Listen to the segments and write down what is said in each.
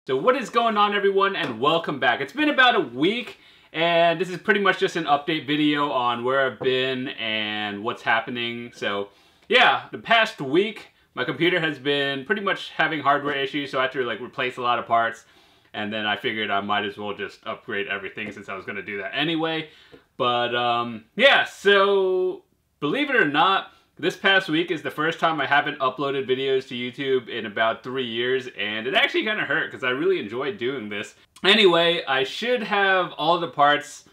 So what is going on, everyone, and welcome back. It's been about a week, and this is pretty much just an update video on where I've been and what's happening. So yeah, the past week, my computer has been pretty much having hardware issues, so I had to replace a lot of parts. And then I figured I might as well just upgrade everything since I was going to do that anyway. But yeah, so believe it or not, this past week is the first time I haven't uploaded videos to YouTube in about 3 years, and it actually kind of hurt because I really enjoyed doing this. Anyway, I should have all the parts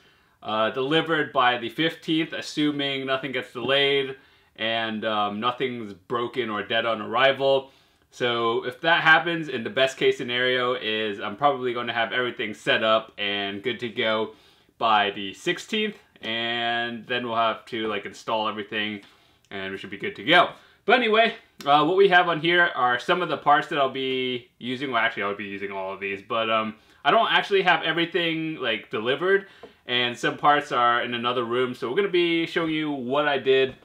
delivered by the 15th, assuming nothing gets delayed and nothing's broken or dead on arrival. So if that happens, in the best case scenario is I'm probably going to have everything set up and good to go by the 16th, and then we'll have to install everything and we should be good to go. But anyway, what we have on here are some of the parts that I'll be using. Well, actually, I'll be using all of these, but I don't actually have everything delivered, and some parts are in another room. So we're going to be showing you what I did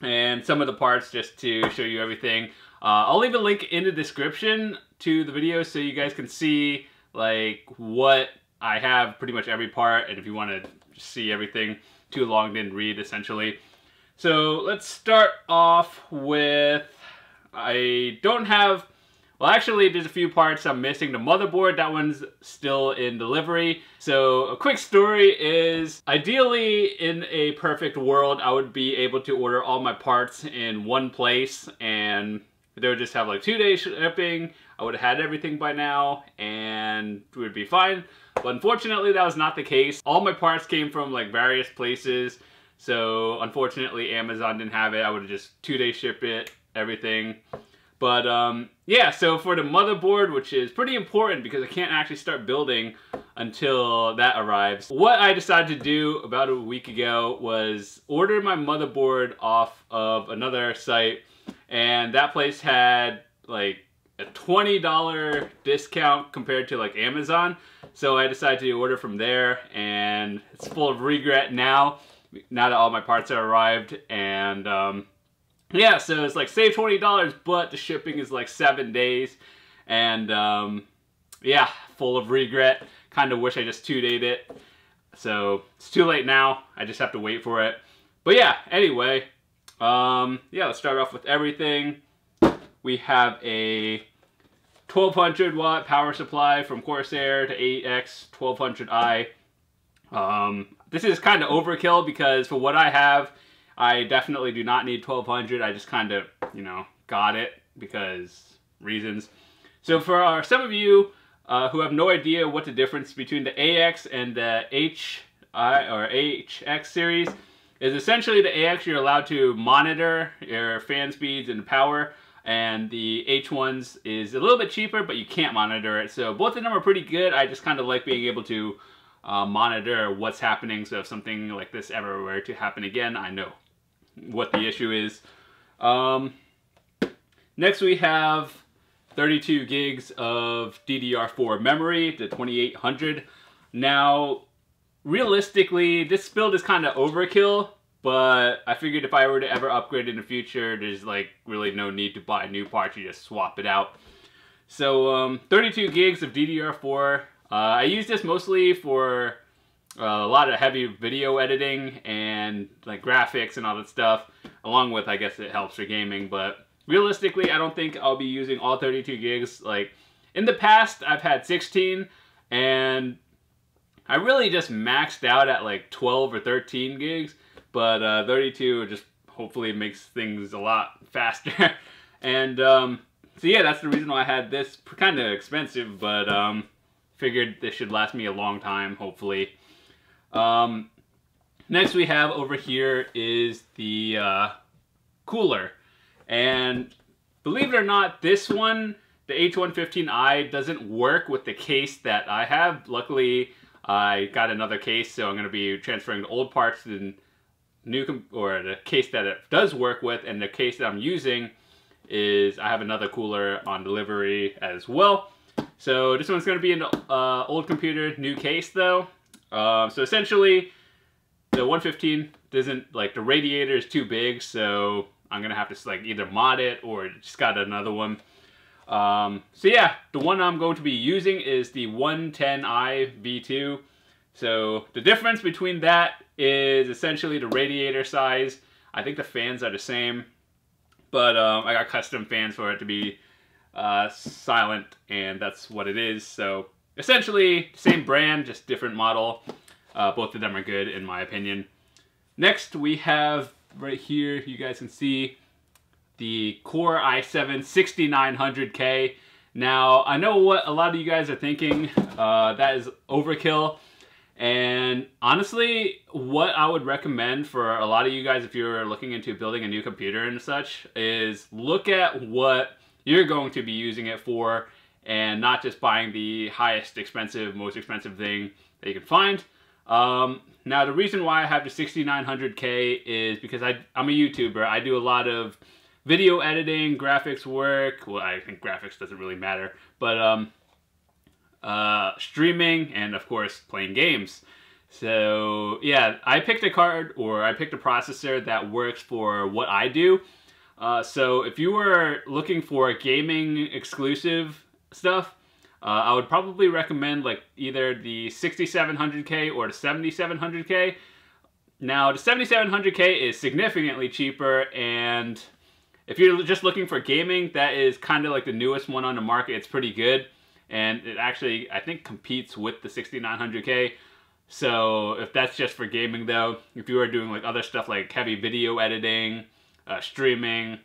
and some of the parts just to show you everything. I'll leave a link in the description to the video so you guys can see what I have, pretty much every part, and if you want to see everything, too long didn't read essentially. So let's start off with, I don't have, well actually there's a few parts I'm missing. The motherboard, that one's still in delivery. So a quick story is, ideally in a perfect world I would be able to order all my parts in one place and they would just have 2-day shipping. I would have had everything by now and we would be fine. But unfortunately that was not the case. All my parts came from various places. So unfortunately Amazon didn't have it. I would have just 2-day shipped it, everything. But yeah, so for the motherboard, which is pretty important because I can't actually start building until that arrives. What I decided to do about a week ago was order my motherboard off of another site, and that place had a $20 discount compared to Amazon. So I decided to order from there, and it's full of regret now that all my parts are arrived. And yeah, so it's save $20, but the shipping is 7 days, and yeah, full of regret. Kind of wish I just 2-dayed it. So it's too late now. I just have to wait for it. But yeah, anyway, yeah, let's start off with everything. We have a 1200 watt power supply from Corsair to AX 1200i. This is kind of overkill because for what I have, I definitely do not need 1200. I just kind of, got it because reasons. So for some of you who have no idea what the difference between the AX and the HI or HX series is, essentially the AX you're allowed to monitor your fan speeds and power, and the H ones is a little bit cheaper, but you can't monitor it. So both of them are pretty good. I just kind of like being able to monitor what's happening, so if something like this ever were to happen again, I know what the issue is. Next we have 32 gigs of DDR4 memory, the 2800. Now, realistically, this build is kind of overkill, but I figured if I were to ever upgrade in the future, there's really no need to buy new parts, you just swap it out. So 32 gigs of DDR4. I use this mostly for a lot of heavy video editing and graphics and all that stuff, along with, I guess it helps for gaming, but realistically I don't think I'll be using all 32 gigs. In the past I've had 16 and I really just maxed out at 12 or 13 gigs, but 32 just hopefully makes things a lot faster. And so yeah, that's the reason why I had this. Kind of expensive, but figured this should last me a long time, hopefully. Next we have over here is the cooler. And believe it or not, this one, the H115i, doesn't work with the case that I have. Luckily, I got another case, so I'm going to be transferring the old parts to the new, or the case that it does work with, and the case that I'm using is, I have another cooler on delivery as well. So this one's going to be an old computer, new case though. So essentially, the 115 doesn't, the radiator is too big, so I'm going to have to either mod it or just got another one. So yeah, the one I'm going to be using is the 110i V2. So the difference between that is essentially the radiator size. I think the fans are the same, but I got custom fans for it to be silent, and that's what it is. So essentially, same brand, just different model. Both of them are good in my opinion. Next, we have right here, you guys can see the Core i7 6900K. Now, I know what a lot of you guys are thinking, that is overkill. And honestly, what I would recommend for a lot of you guys if you're looking into building a new computer and such is look at what you're going to be using it for and not just buying the highest expensive, most expensive thing that you can find. Now, the reason why I have the 6900K is because I'm a YouTuber. I do a lot of video editing, graphics work. Well, I think graphics doesn't really matter, but streaming, and of course playing games. So yeah, I picked a card, or I picked a processor that works for what I do. So if you were looking for gaming exclusive stuff, I would probably recommend like either the 6700K or the 7700K. Now the 7700K is significantly cheaper, and if you're just looking for gaming, that is kind of like the newest one on the market. It's pretty good. And it actually, I think, competes with the 6900K. So if that's just for gaming though, if you are doing like other stuff like heavy video editing, streaming,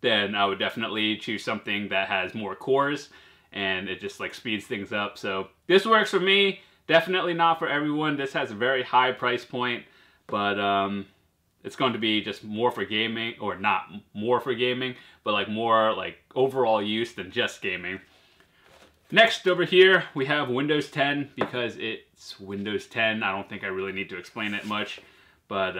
then I would definitely choose something that has more cores and it just like speeds things up. So this works for me, definitely not for everyone. This has a very high price point, but it's going to be just more for gaming, or not more for gaming, but like more like overall use than just gaming. Next, over here, we have Windows 10, because it's Windows 10. I don't think I really need to explain it much. But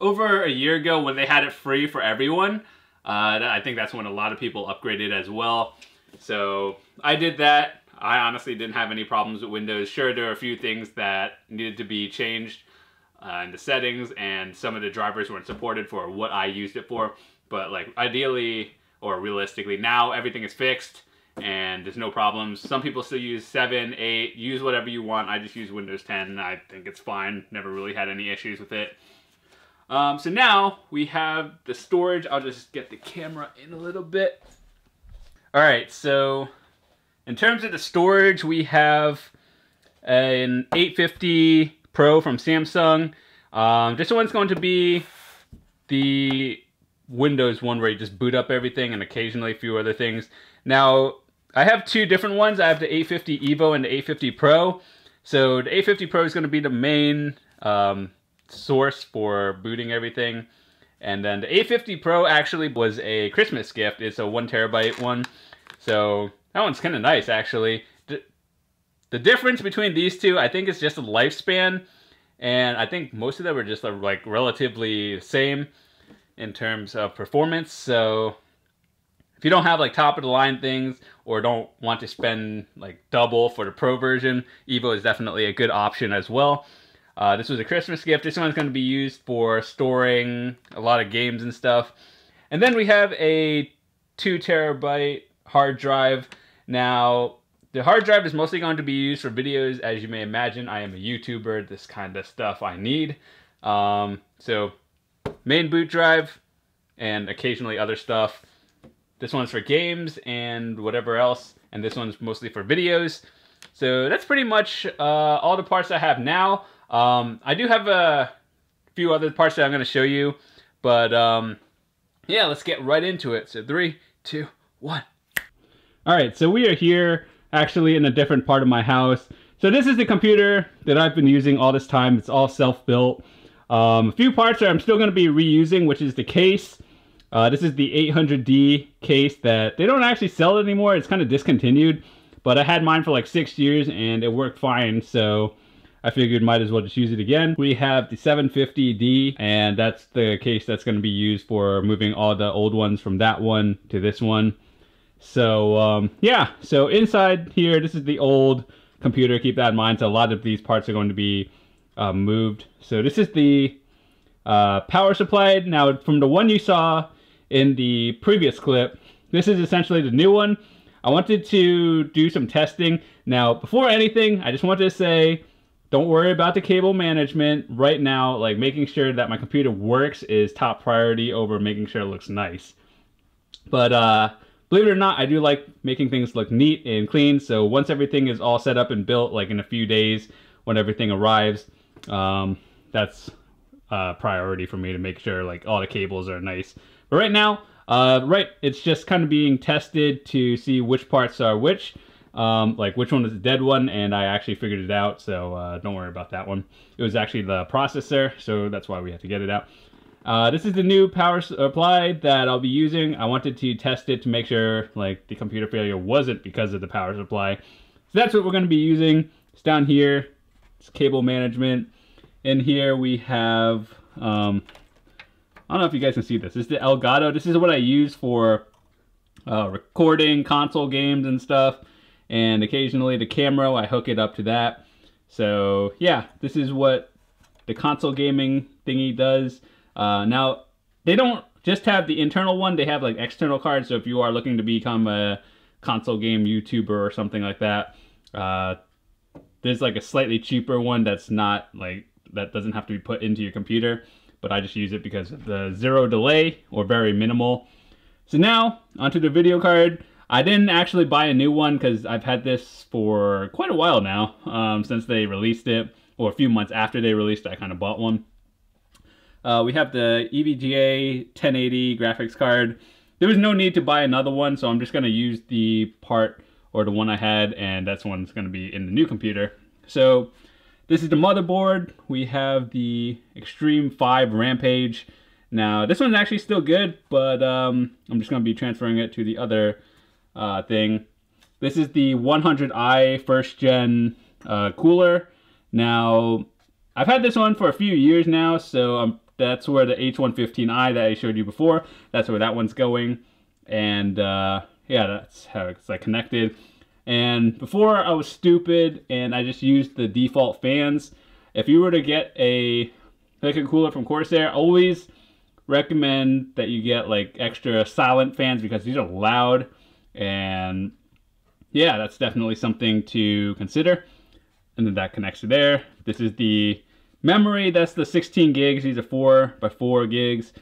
over a year ago, when they had it free for everyone, I think that's when a lot of people upgraded as well. So I did that. I honestly didn't have any problems with Windows. Sure, there are a few things that needed to be changed in the settings, and some of the drivers weren't supported for what I used it for. But like ideally, or realistically, now everything is fixed and there's no problems. Some people still use 7, 8, use whatever you want. I just use Windows 10. I think it's fine. Never really had any issues with it. So now we have the storage. I'll just get the camera in a little bit. All right, so in terms of the storage, we have an 850 Pro from Samsung. This one's going to be the Windows one where you just boot up everything, and occasionally a few other things. Now, I have two different ones. I have the 850 Evo and the 850 Pro. So the 850 Pro is going to be the main source for booting everything. And then the 850 Pro actually was a Christmas gift. It's a 1 terabyte one. So that one's kind of nice, actually. The difference between these two, I think, is just the lifespan. And I think most of them are just like relatively the same in terms of performance. So if you don't have like top of the line things, or don't want to spend like double for the Pro version, Evo is definitely a good option as well. This was a Christmas gift. This one's going to be used for storing a lot of games and stuff. And then we have a 2 terabyte hard drive. Now, the hard drive is mostly going to be used for videos. As you may imagine, I am a YouTuber. This kind of stuff I need. So main boot drive and occasionally other stuff. This one's for games and whatever else, and this one's mostly for videos. So that's pretty much all the parts I have now. I do have a few other parts that I'm going to show you, but yeah, let's get right into it. So 3, 2, 1. All right, so we are here actually in a different part of my house. So this is the computer that I've been using all this time. It's all self-built. A few parts that I'm still going to be reusing, which is the case. This is the 800D case that they don't actually sell anymore. It's kind of discontinued, but I had mine for like 6 years and it worked fine, so I figured might as well just use it again. We have the 750D, and that's the case that's going to be used for moving all the old ones from that one to this one. So yeah, so inside here, this is the old computer. Keep that in mind. So a lot of these parts are going to be moved. So this is the power supply. Now, from the one you saw in the previous clip, this is essentially the new one. I wanted to do some testing. Now, before anything, I just wanted to say, don't worry about the cable management right now. Like, making sure that my computer works is top priority over making sure it looks nice. But believe it or not, I do like making things look neat and clean. So once everything is all set up and built, like in a few days when everything arrives, that's priority for me to make sure like all the cables are nice. But right now, it's just kind of being tested to see which parts are which. Like which one is the dead one, and I actually figured it out, so don't worry about that one. It was actually the processor, so that's why we had to get it out. This is the new power supply that I'll be using. I wanted to test it to make sure like the computer failure wasn't because of the power supply. So that's what we're going to be using. It's down here. It's cable management. In here we have, I don't know if you guys can see this. This is the Elgato. This is what I use for recording console games and stuff. And occasionally the camera, I hook it up to that. So yeah, this is what the console gaming thingy does. Now, they don't just have the internal one, they have like external cards. So if you are looking to become a console game YouTuber or something like that, there's like a slightly cheaper one that's not like, that doesn't have to be put into your computer. But I just use it because of the zero delay or very minimal. So now, onto the video card. I didn't actually buy a new one because I've had this for quite a while now, since they released it, or a few months after they released it, I kind of bought one. We have the EVGA 1080 graphics card. There was no need to buy another one, so I'm just going to use the part, or the one I had, and that's one that's going to be in the new computer. So this is the motherboard. We have the Extreme 5 Rampage. Now, this one's actually still good, but I'm just going to be transferring it to the other thing. This is the 100i first gen cooler. Now, I've had this one for a few years now, so that's where the H115i that I showed you before, that's where that one's going. And yeah, that's how it's like connected. And before I was stupid and I just used the default fans. If you were to get a cooler from Corsair, always recommend that you get like extra silent fans because these are loud. And yeah, that's definitely something to consider. And then that connects to there. This is the memory. That's the 16 gigs. These are 4x4 gigs.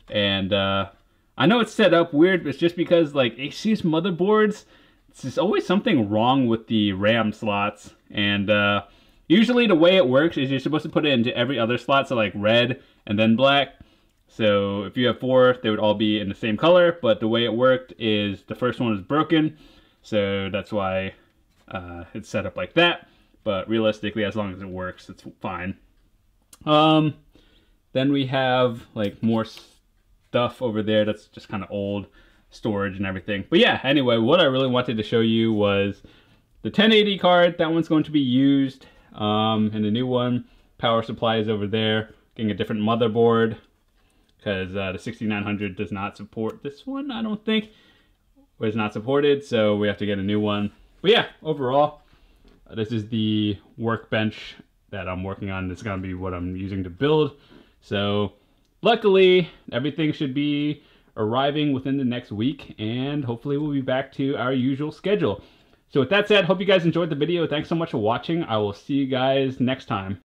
And I know it's set up weird, but it's just because like Asus motherboards, there's always something wrong with the RAM slots. And usually the way it works is you're supposed to put it into every other slot, so like red and then black. So if you have 4, they would all be in the same color, but the way it worked is the first one is broken. So that's why it's set up like that. But realistically, as long as it works, it's fine. Then we have like more stuff over there that's just kind of old storage and everything. But yeah, anyway, what I really wanted to show you was the 1080 card. That one's going to be used. And the new one, power supply is over there. Getting a different motherboard because the 6900 does not support this one, I don't think. Or is not supported, so we have to get a new one. But yeah, overall, this is the workbench that I'm working on. This is going to be what I'm using to build. So luckily, everything should be arriving within the next week, and hopefully we'll be back to our usual schedule. So with that said, hope you guys enjoyed the video. Thanks so much for watching. I will see you guys next time.